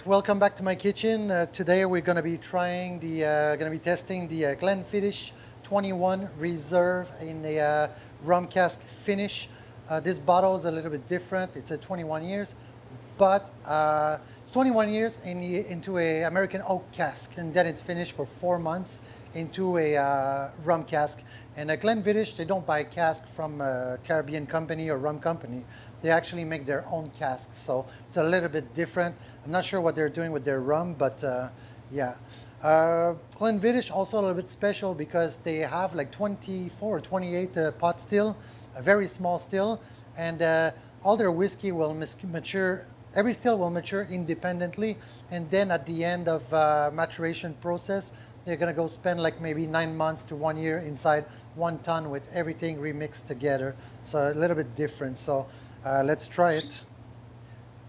welcome back to my kitchen. Today we're going to be testing the Glenfiddich 21 Reserve in a rum cask finish. This bottle is a little bit different. It's a 21 years, but it's 21 years into a American oak cask, and then it's finished for 4 months into a rum cask. And at Glenfiddich, they don't buy cask from a Caribbean company or rum company. They actually make their own casks, so it's a little bit different. I'm not sure what they're doing with their rum, but yeah. Glenfiddich also a little bit special because they have like 24 or 28 pot still, a very small still, and all their whiskey will mature. Every still will mature independently, and then at the end of maturation process, they're gonna go spend like maybe 9 months to 1 year inside 1 ton with everything remixed together. So a little bit different. So let's try it.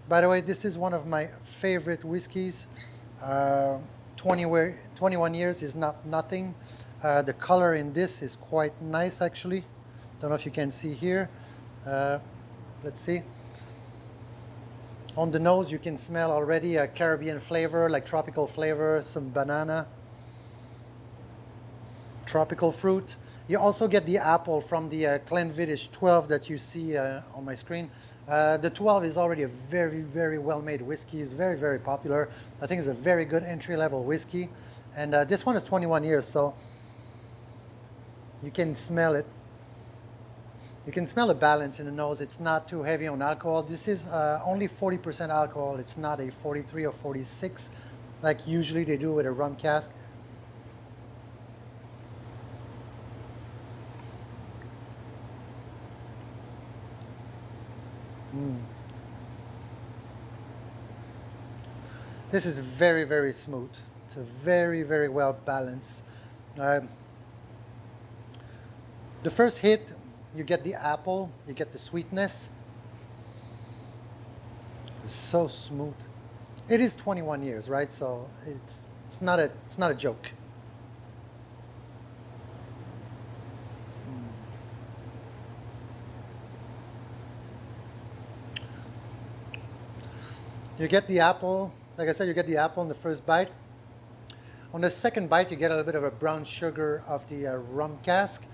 By the way, this is one of my favorite whiskeys. 21 years is not nothing. The color in this is quite nice actually. Don't know if you can see here. Let's see. On the nose, you can smell already a Caribbean flavor, like tropical flavor, some banana, tropical fruit. You also get the apple from the Glenfiddich 12 that you see on my screen. The 12 is already a very, very well-made whiskey. It's very, very popular. I think it's a very good entry-level whiskey. And this one is 21 years, so you can smell it. You can smell the balance in the nose. It's not too heavy on alcohol. This is only 40% alcohol. It's not a 43 or 46 like usually they do with a rum cask. This is very, very smooth. It's a very, very well balanced. The first hit, you get the apple, you get the sweetness. It's so smooth. It is 21 years, right? So it's not a joke. You get the apple, like I said, you get the apple in the first bite. On the second bite, you get a little bit of a brown sugar of the rum cask.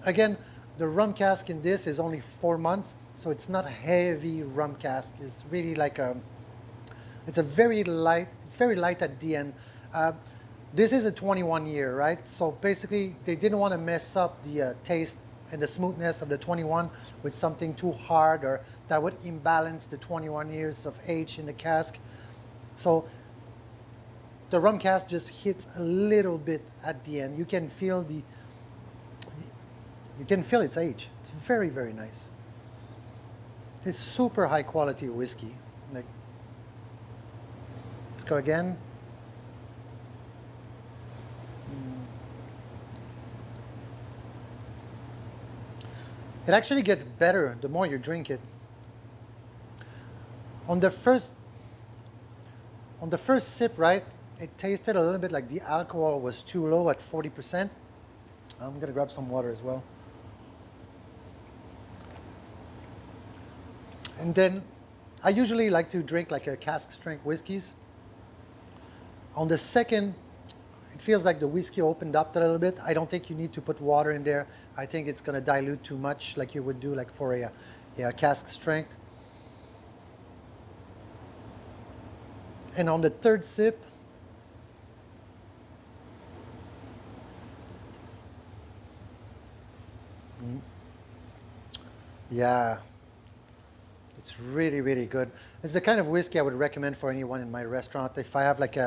Again, the rum cask in this is only 4 months, so it's not a heavy rum cask. It's really like it's very light at the end. This is a 21 year, right? So basically, they didn't want to mess up the taste and the smoothness of the 21 with something too hard or that would imbalance the 21 years of age in the cask. So the rum cask just hits a little bit at the end. You can feel its age. It's very, very nice. It's super high quality whiskey. Like, let's go again. It actually gets better the more you drink it. On the first sip, right, it tasted a little bit like the alcohol was too low at 40%. I'm gonna grab some water as well. And then I usually like to drink like a cask strength whiskeys. On the second, it feels like the whiskey opened up a little bit. I don't think you need to put water in there. I think it's going to dilute too much like you would do like for a cask strength. And on the third sip, yeah, it's really, really good. It's the kind of whiskey I would recommend for anyone in my restaurant. If I have like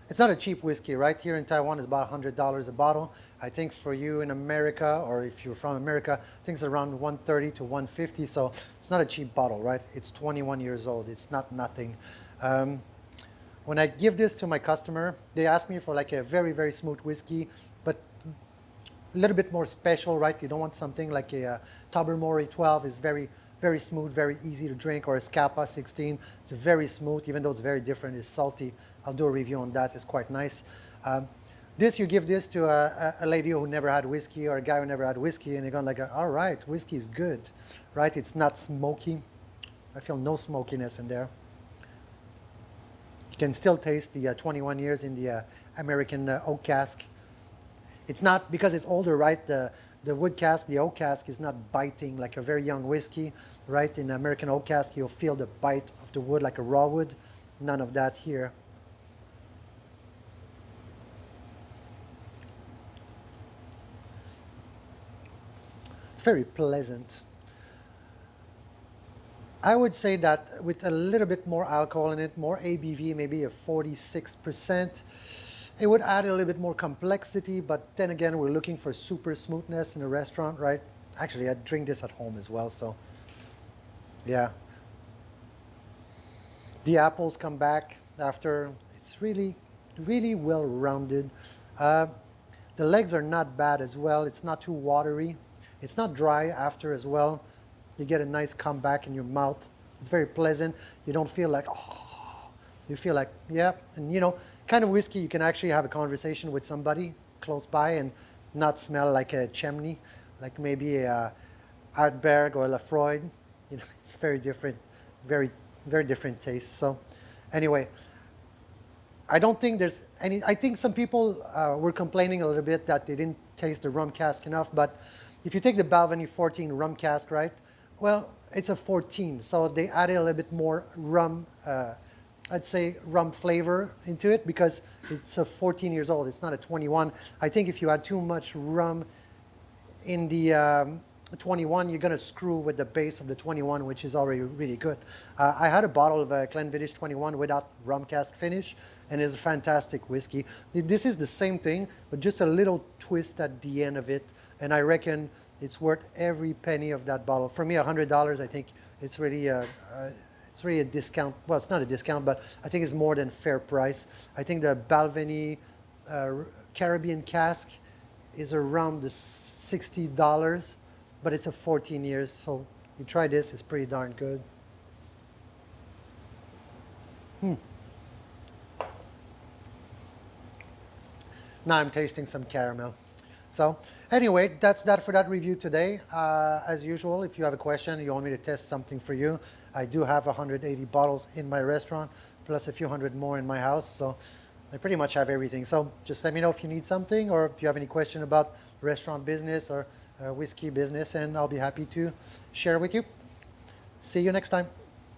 it's not a cheap whiskey, right? Here in Taiwan, it's about $100 a bottle. I think for you in America, or if you're from America, I think it's around 130 to 150. So it's not a cheap bottle, right? It's 21 years old. It's not nothing. When I give this to my customer, they ask me for like a very, very smooth whiskey, but a little bit more special, right? You don't want something like a Tobermory 12 is very, very smooth, very easy to drink, or a Scapa 16. It's very smooth, even though it's very different. It's salty. I'll do a review on that. It's quite nice. You give this to a lady who never had whiskey or a guy who never had whiskey, and they're going like, all right, whiskey is good, right? It's not smoky. I feel no smokiness in there. can still taste the 21 years in the American oak cask. It's not, because it's older, right? The wood cask, the oak cask is not biting like a very young whiskey, right? In American oak cask, you'll feel the bite of the wood like a raw wood. None of that here. It's very pleasant. I would say that with a little bit more alcohol in it, more ABV, maybe a 46%, it would add a little bit more complexity, but then again, we're looking for super smoothness in a restaurant, right? Actually, I drink this at home as well, so yeah. The apples come back after. It's really, really well rounded. Uh, the legs are not bad as well. It's not too watery. It's not dry after as well. You get a nice comeback in your mouth. It's very pleasant. You don't feel like, oh, you feel like, yeah. And you know, kind of whiskey, you can actually have a conversation with somebody close by and not smell like a chimney, like maybe a Ardbeg or Lafroid. You know, it's very different, very, very different taste. So anyway, I don't think there's any, I think some people were complaining a little bit that they didn't taste the rum cask enough, but if you take the Balvenie 14 rum cask, right? Well, it's a 14, so they added a little bit more rum, I'd say rum flavor into it because it's a 14 years old. It's not a 21. I think if you add too much rum in the 21, you're going to screw with the base of the 21, which is already really good. I had a bottle of Glenfiddich 21 without rum cask finish, and it's a fantastic whiskey. This is the same thing, but just a little twist at the end of it, and I reckon it's worth every penny of that bottle. For me, $100, I think it's really a discount. Well, it's not a discount, but I think it's more than fair price. I think the Balvenie Caribbean cask is around the $60, but it's a 14 years. So you try this, it's pretty darn good. Now I'm tasting some caramel. So anyway, that's that for that review today. As usual, if you have a question, you want me to test something for you, I do have 180 bottles in my restaurant, plus a few hundred more in my house. So I pretty much have everything. So just let me know if you need something or if you have any question about restaurant business or whiskey business, and I'll be happy to share with you. See you next time.